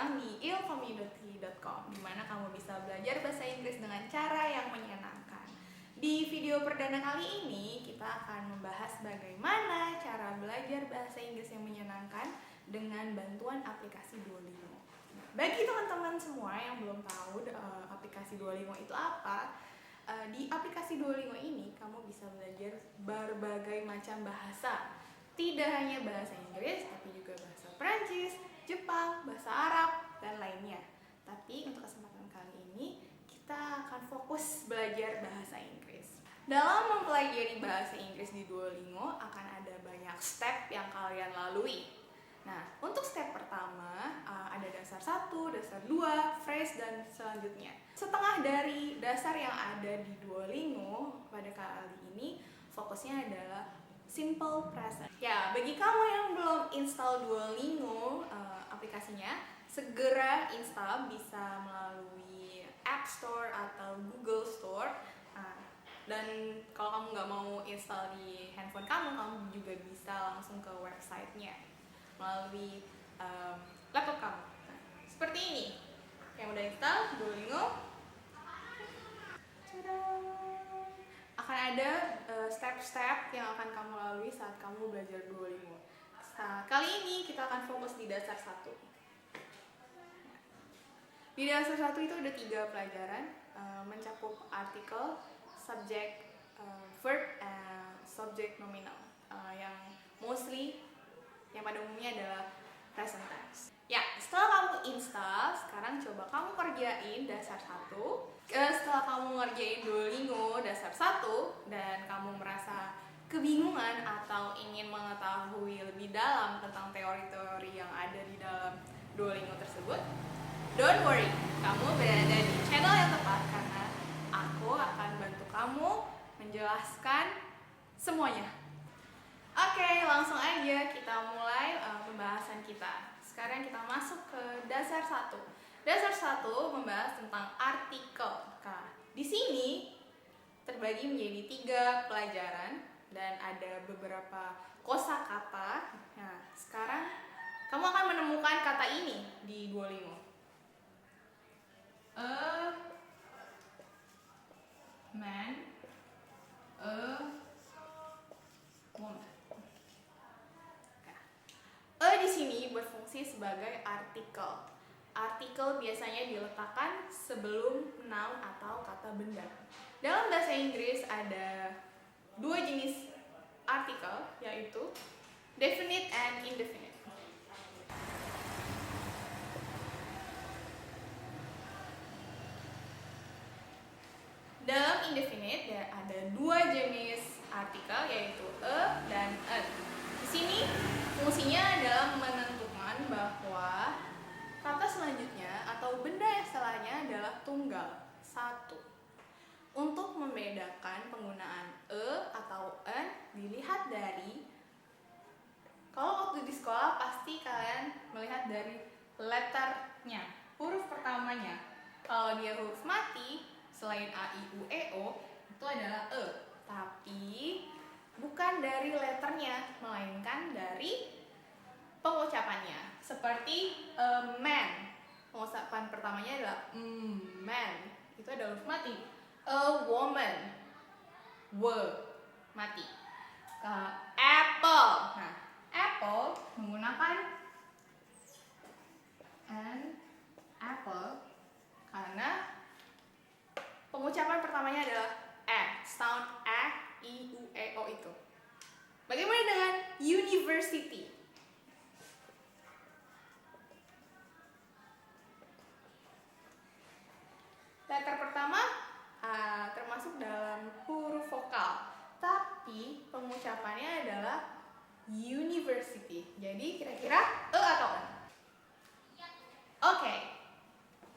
datang di ilcommunity.com, di mana kamu bisa belajar bahasa Inggris dengan cara yang menyenangkan. Di video perdana kali ini, kita akan membahas bagaimana cara belajar bahasa Inggris yang menyenangkan dengan bantuan aplikasi Duolingo. Bagi teman-teman semua yang belum tahu aplikasi Duolingo itu apa, di aplikasi Duolingo ini kamu bisa belajar berbagai macam bahasa. Tidak hanya bahasa Inggris, tapi juga bahasa Prancis, Jepang, bahasa Arab, dan lainnya. Tapi untuk kesempatan kali ini, kita akan fokus belajar bahasa Inggris. Dalam mempelajari bahasa Inggris di Duolingo, akan ada banyak step yang kalian lalui. Nah, untuk step pertama, ada dasar 1, dasar 2, phrase, dan selanjutnya. Setengah dari dasar yang ada di Duolingo pada kali ini, fokusnya adalah simple present. Ya, bagi kamu yang belum install Duolingo aplikasinya, segera install, bisa melalui App Store atau Google Store. Dan kalau kamu nggak mau install di handphone kamu juga bisa langsung ke websitenya melalui laptop kamu. Nah, seperti ini. Yang udah install Duolingo, akan ada step-step yang akan kamu lalui saat kamu belajar Duolingo. Kali ini kita akan fokus di dasar 1. Di dasar 1 itu ada 3 pelajaran, mencakup artikel, subjek, verb, subjek nominal, yang pada umumnya adalah present tense. Ya, setelah kamu install, sekarang coba kamu kerjain dasar 1. Setelah kamu ngerjain Duolingo dasar 1 dan kamu merasa kebingungan atau ingin mengetahui lebih dalam tentang teori-teori yang ada di dalam Duolingo tersebut, don't worry, kamu berada di channel yang tepat karena aku akan bantu kamu menjelaskan semuanya. Oke, langsung aja kita mulai pembahasan kita. Sekarang kita masuk ke dasar 1. Dasar 1 membahas tentang artikel. Nah, di sini terbagi menjadi 3 pelajaran dan ada beberapa kosakata. Nah, sekarang kamu akan menemukan kata ini di Duolingo. A man, a woman. Di sini berfungsi sebagai artikel. Artikel biasanya diletakkan sebelum noun atau kata benda. Dalam bahasa Inggris ada 2 jenis artikel, yaitu definite and indefinite. Dalam indefinite ada 2 jenis artikel, yaitu a dan an. Di sini fungsinya adalah menentukan bahwa kata selanjutnya atau benda yang setelahnya adalah tunggal, 1. Untuk membedakan penggunaan atau an dilihat dari, kalau waktu di sekolah pasti kalian melihat dari letternya, huruf pertamanya. Kalau dia huruf mati, selain a, i, u, e, o, itu adalah e. Tapi bukan dari letternya, melainkan dari pengucapannya. Seperti man, pengucapan pertamanya adalah man, itu adalah huruf mati. A woman, mati. Apple, nah apple menggunakan an apple karena pengucapan pertamanya adalah sound i, u, e, o itu. Bagaimana dengan university? Letter pertama termasuk dalam huruf vokal, tapi pengucapannya adalah university. Jadi kira-kira e atau n? Oke.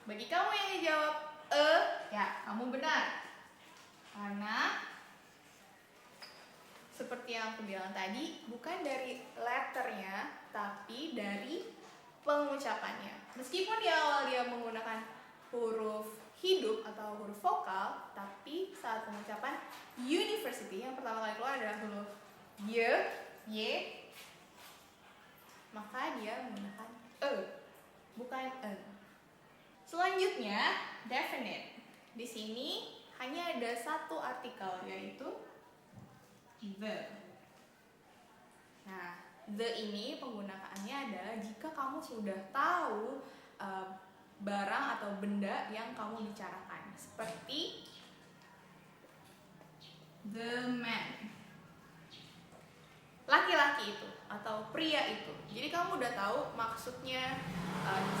Bagi kamu yang dijawab e, ya kamu benar. Karena seperti yang aku bilang tadi, bukan dari letternya, tapi dari pengucapannya. Meskipun di awal dia menggunakan huruf hidup atau huruf vokal, tapi saat pengucapan university yang pertama kali keluar adalah huruf y, maka dia menggunakan e, bukan n. sini hanya ada satu artikel, yaitu the. Nah, the ini penggunaannya adalah jika kamu sudah tahu barang atau benda yang kamu bicarakan, seperti the man, laki-laki itu atau pria itu. Jadi kamu udah tahu maksudnya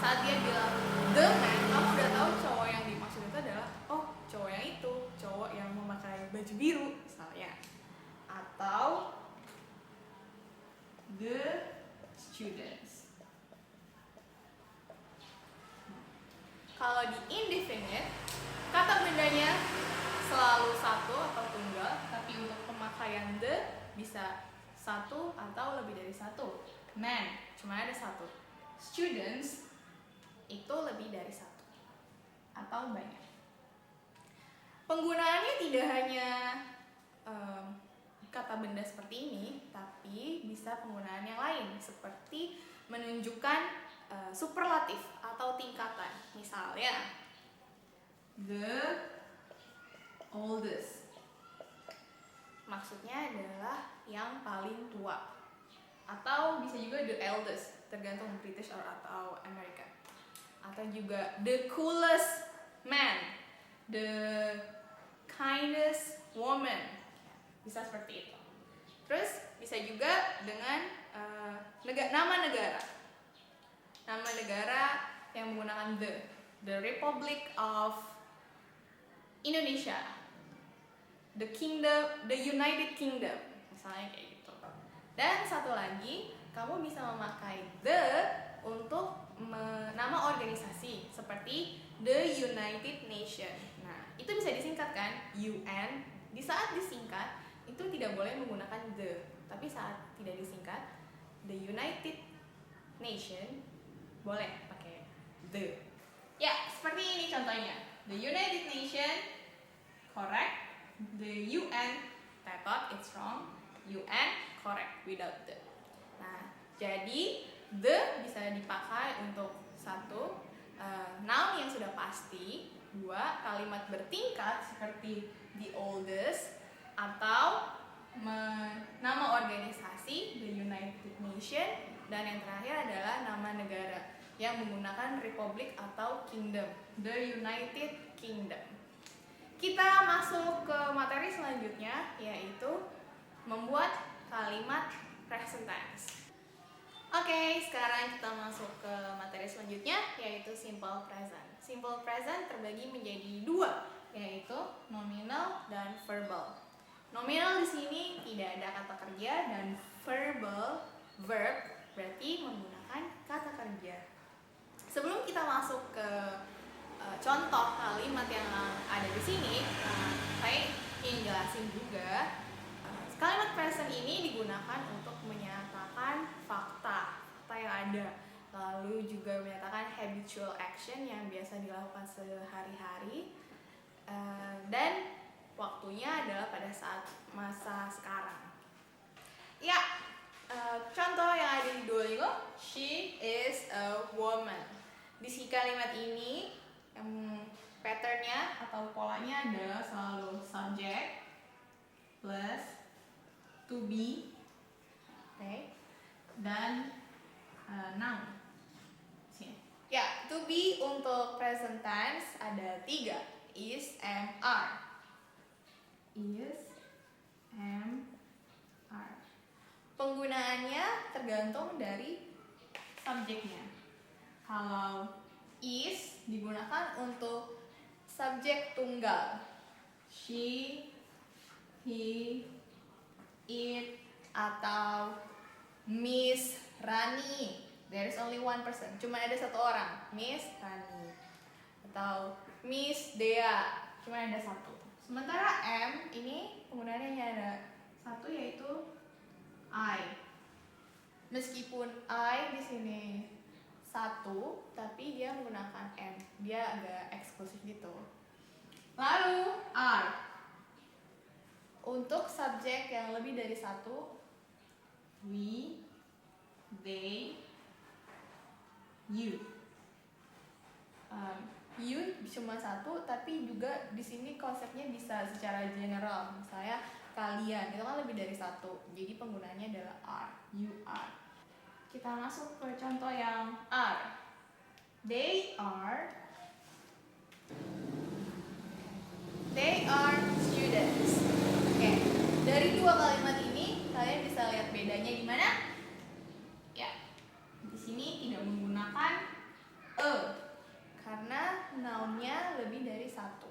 saat dia bilang the man, kamu udah tahu cowok yang dimaksud itu adalah cowok yang itu, cowok yang memakai baju biru misalnya, atau the students. Kalau di indefinite, kata bendanya selalu satu atau tunggal, tapi untuk pemakaian the bisa satu atau lebih dari satu. Man cuma ada satu. Students itu lebih dari satu atau banyak. Penggunaannya tidak hanya kata benda seperti ini, tapi bisa penggunaan yang lain seperti menunjukkan superlatif atau tingkatan. Misalnya the oldest, maksudnya adalah yang paling tua, atau bisa juga the eldest, tergantung British atau Amerika, atau juga the coolest man, the kindest woman, bisa seperti itu. Terus bisa juga dengan nama negara yang menggunakan the Republic of Indonesia, the Kingdom, the United Kingdom, misalnya kayak gitu. Dan satu lagi, kamu bisa memakai the untuk nama organisasi seperti the United Nations. Nah, itu bisa disingkatkan UN. Di saat disingkat itu tidak boleh menggunakan the, tapi saat tidak disingkat the United Nation boleh pakai the. Ya, seperti ini contohnya. The United Nation, correct. The UN, tetot, it's wrong. UN, correct, without the. Nah, jadi the bisa dipakai untuk satu, noun yang sudah pasti. Dua, kalimat bertingkat seperti the oldest, atau nama organisasi the United Nation, dan yang terakhir adalah nama negara yang menggunakan republic atau kingdom, the United Kingdom. Kita masuk ke materi selanjutnya, yaitu membuat kalimat present tense. Oke, sekarang kita masuk ke materi selanjutnya, yaitu simple present. Simple present terbagi menjadi dua, yaitu nominal dan verbal. Nominal di sini tidak ada kata kerja, dan verbal, verb, berarti menggunakan kata kerja. Sebelum kita masuk ke contoh kalimat yang ada di sini, saya ingin jelasin juga. Kalimat present ini digunakan untuk menyatakan fakta yang ada, lalu juga menyatakan habitual action yang biasa dilakukan sehari-hari, dan waktunya adalah pada saat masa sekarang. Ya, contoh yang ada di Duolingo, she is a woman. Di si kalimat ini patternnya atau polanya adalah selalu subject plus to be, okay, dan noun. Sini. Ya, to be untuk present tense ada 3, is, am, are. Is, am, are. Penggunaannya tergantung dari subjeknya. Kalau is digunakan untuk subjek tunggal, she, he, it, atau Miss Rani. There is only one person, cuma ada satu orang, Miss Rani. Atau Miss Dea, cuma ada satu. Sementara am ini penggunaannya hanya ada satu, yaitu I. Meskipun I di sini satu, tapi dia menggunakan am, dia agak eksklusif gitu. Lalu are untuk subjek yang lebih dari satu, we, they, you. You cuma satu, tapi juga di sini konsepnya bisa secara general. Misalnya kalian, itu kan lebih dari satu. Jadi penggunaannya adalah are, you are. Kita masuk ke contoh yang are. They are students. Oke, dari dua kalimat ini kalian bisa lihat bedanya di mana? Ya, di sini tidak menggunakan a karena noun-nya lebih dari satu.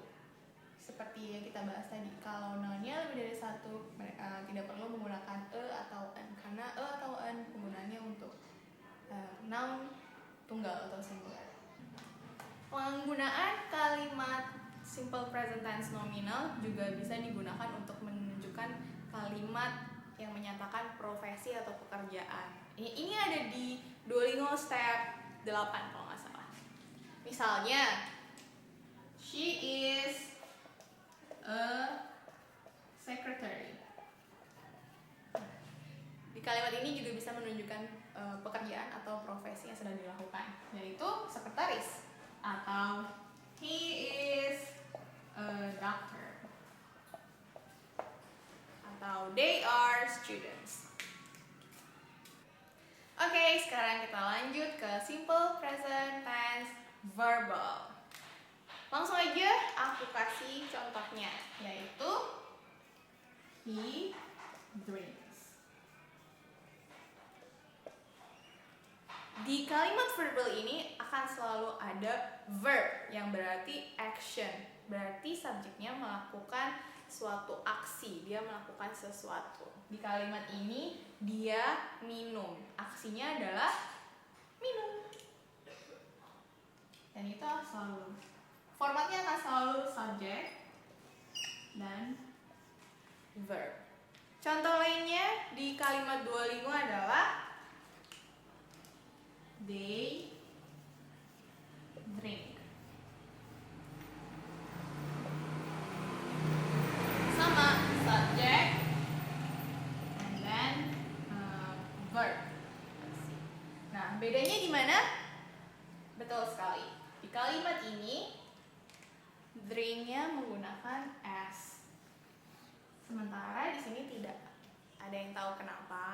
Seperti yang kita bahas tadi, kalau noun-nya lebih dari satu, mereka tidak perlu menggunakan a atau an karena a atau an penggunaannya untuk noun tunggal atau singular. Penggunaan kalimat simple present tense nominal juga bisa digunakan untuk menunjukkan kalimat yang menyatakan profesi atau pekerjaan. Ini ada di Duolingo step 8 kalau nggak salah. Misalnya, she is a secretary. Di kalimat ini juga bisa menunjukkan pekerjaan atau profesi yang sedang dilakukan, yaitu sekretaris, atau he is a doctor, atau they are students. Oke, sekarang kita lanjut ke simple present tense verbal. Langsung aja aku kasih contohnya, yaitu he drinks. Di kalimat verbal ini akan selalu ada verb yang berarti action. Berarti subjeknya melakukan suatu aksi, dia melakukan sesuatu. Di kalimat ini dia minum, aksinya adalah minum. Dan itu selalu formatnya akan selalu subject dan verb. Contoh lainnya di kalimat Duolingo adalah they drink. Sama, subject and then verb. Nah, bedanya di mana? Betul sekali. Di kalimat ini drinknya menggunakan s. Sementara di sini tidak. Ada yang tahu kenapa?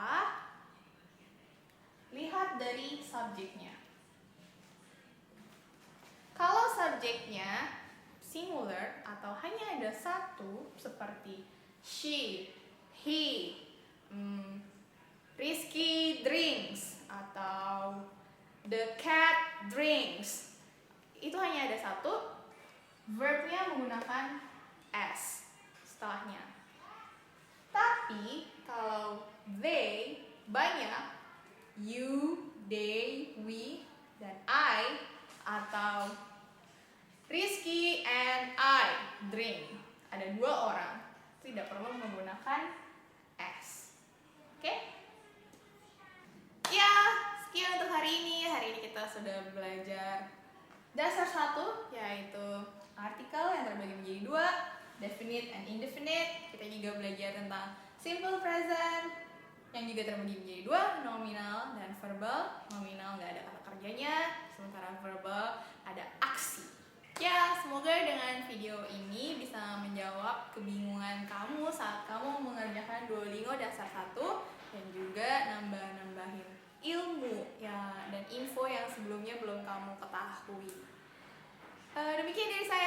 Lihat dari subjeknya. Kalau subjeknya singular atau hanya ada satu, seperti she, he, Rizky drinks, atau the cat drinks, itu hanya ada satu, verbnya menggunakan s setelahnya. Tapi kalau they banyak, you, they, we, dan I, atau Rizky and I drink, ada dua orang, tidak perlu menggunakan s. Oke? Ya, sekian untuk hari ini. Hari ini kita sudah belajar dasar 1, yaitu artikel yang terbagi menjadi 2, definite and indefinite. Kita juga belajar tentang simple present yang juga terbagi menjadi 2, nominal dan verbal. Nominal nggak ada kata kerjanya, sementara verbal ada aksi. Ya, semoga dengan video ini bisa menjawab kebingungan kamu saat kamu mengerjakan Duolingo dasar 1 dan juga nambahin ilmu ya dan info yang sebelumnya belum kamu ketahui. Demikian dari saya.